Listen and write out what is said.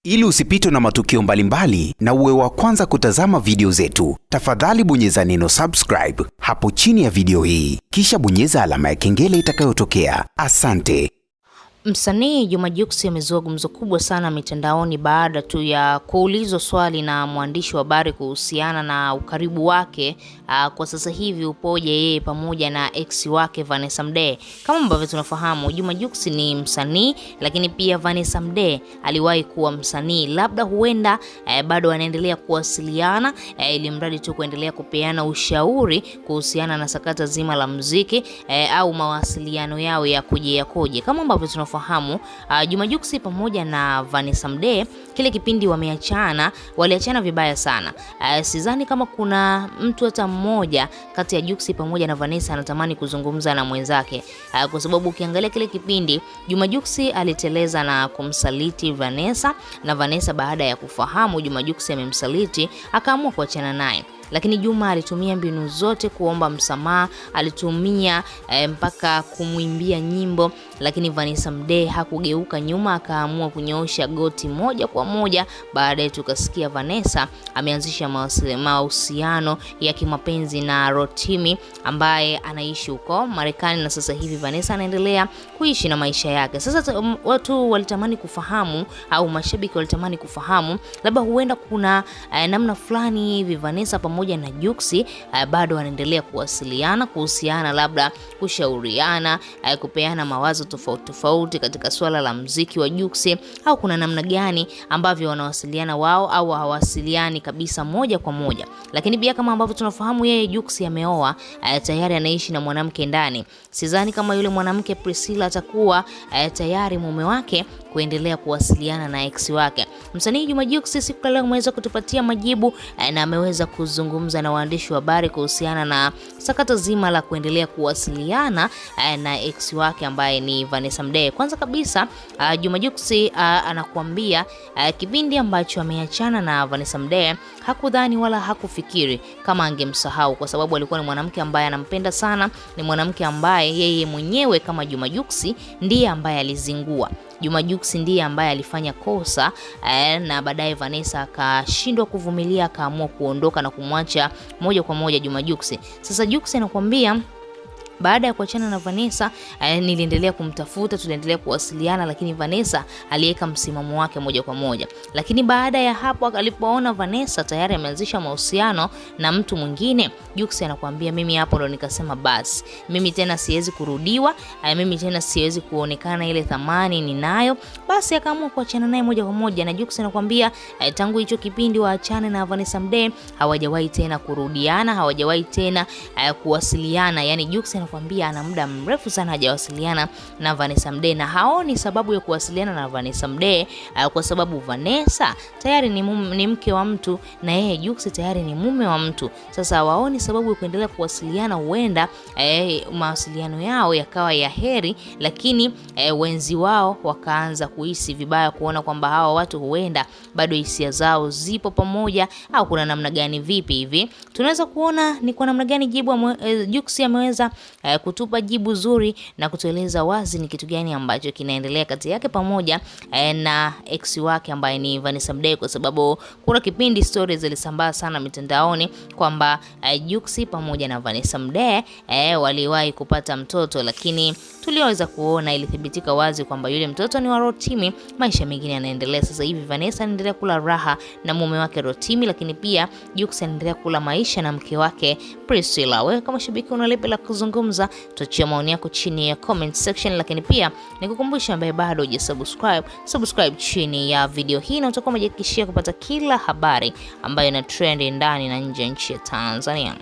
Ili usipitwe na matukio mbalimbali na uwe wa kwanza kutazama video zetu, tafadhali bonyeza neno subscribe hapo chini ya video hii, kisha bonyeza alama ya kengele itakayotokea. Asante. Msanii Juma Jux amezua gumzo kubwa sana mitandaoni baada tu ya kuulizwa swali na mwandishi wa habari kuhusiana na ukaribu wake kwa sasa hivi upoje yeye pamoja na ex wake Vanessa Mdee. Kama ambavyo tunafahamu, Juma Jux ni msanii, lakini pia Vanessa Mdee aliwahi kuwa msanii. Labda huenda bado wanaendelea kuwasiliana ili mradi tu kuendelea kupeana ushauri kuhusiana na sakata zima la muziki au mawasiliano yao yakoje. Kama ambavyo tunafahamu, Juma Jux pamoja na Vanessa Mdee kile kipindi waliachana vibaya sana. Sidhani kama kuna mtu hata mmoja kati ya Jux pamoja na Vanessa anatamani kuzungumza na mwenzake, kwa sababu ukiangalia kile kipindi Juma Jux aliteleza na kumsaliti Vanessa, na Vanessa baada ya kufahamu Juma Jux amemsaliti akaamua kuachana naye. Lakini Juma alitumia mbinu zote kuomba msamaha, alitumia mpaka kumuimbia nyimbo, lakini Vanessa Mdee hakugeuka nyuma, akaamua kunyoosha goti moja kwa moja. Baadaye tukasikia Vanessa ameanzisha mahusiano ya kimapenzi na Rotimi ambaye anaishi huko Marekani, na sasa hivi Vanessa anaendelea kuishi na maisha yake. Sasa watu walitamani kufahamu, au mashabiki walitamani kufahamu, labda huenda kuna namna fulani hivi Vanessa pamoja na Jux bado wanaendelea kuwasiliana kuhusiana, labda kushauriana, kupeana mawazo tofauti katika swala la muziki wa Jux, au kuna namna gani ambavyo wanawasiliana wao au hawasiliani kabisa moja kwa moja. Lakini pia kama ambavyo tunafahamu, yeye Jux ameoa, tayari anaishi na mwanamke ndani. Sidhani kama yule mwanamke Priscilla atakuwa tayari mume wake kuendelea kuwasiliana na ex wake. Msanii Juma Jux siku leo ameweza kutupatia majibu na ameweza kuzungumza na waandishi wa habari kuhusiana na sakata zima la kuendelea kuwasiliana na ex wake ambaye ni Vanessa Mdee. Kwanza kabisa, Juma Jux anakuambia kipindi ambacho ameachana na Vanessa Mdee hakudhani wala hakufikiri kama angemsahau, kwa sababu alikuwa ni mwanamke ambaye anampenda sana, ni mwanamke ambaye yeye mwenyewe kama Juma Jux ndiye ambaye alizingua. Juma Jux ndiye ambaye alifanya kosa na baadaye Vanessa akashindwa kuvumilia, akaamua kuondoka na kumwacha moja kwa moja Juma Jux. Sasa Jux anakuambia baada ya kuachana na Vanessa niliendelea kumtafuta, tuliendelea kuwasiliana, lakini Vanessa aliweka msimamo wake moja kwa moja. Lakini baada ya hapo alipoona Vanessa tayari ameanzisha mahusiano na mtu mwingine, Jux anakuambia mimi hapo ndo nikasema basi, mimi tena siwezi kurudiwa, mimi tena siwezi kuonekana ile thamani ninayo. Basi akaamua kuachana naye moja kwa moja, na Jux anakuambia tangu hicho kipindi waachane na Vanessa Mdee hawajawahi tena kurudiana, hawajawahi tena kuwasiliana. Yani Jux anakuambia ana muda mrefu sana hajawasiliana na Vanessa Mdee, na haoni sababu ya kuwasiliana na Vanessa Mdee kwa sababu Vanessa tayari ni mke wa mtu na yeye Jux tayari ni mume wa mtu. Sasa hawaoni sababu ya kuendelea kuwasiliana. Huenda mawasiliano yao yakawa ya heri, lakini wenzi wao wakaanza kuhisi vibaya, kuona kwamba hawa watu huenda bado hisia zao zipo pamoja, au kuna namna gani, vipi hivi. Tunaweza kuona ni kwa namna gani Jux ameweza kutupa jibu zuri na kutueleza wazi ni kitu gani ambacho kinaendelea kati yake pamoja na ex wake ambaye ni Vanessa Mdee, kwa sababu kuna kipindi stories zilisambaa sana mitandaoni kwamba Jux pamoja na Vanessa Mdee waliwahi kupata mtoto, lakini tuliweza kuona ilithibitika wazi kwamba yule mtoto ni wa Rotimi. Maisha mengine yanaendelea sasa hivi, Vanessa anaendelea kula raha na mume wake Rotimi, lakini pia Jux anaendelea kula maisha na mke wake Priscilla. Wewe kama shabiki una lipi la kuzungumza? Tuachie maoni yako chini ya comment section, lakini pia nikukumbusha ambaye bado hujasubscribe chini ya video hii, na utakuwa umejihakikishia kupata kila habari ambayo ina trend ndani na nje ya nchi ya Tanzania.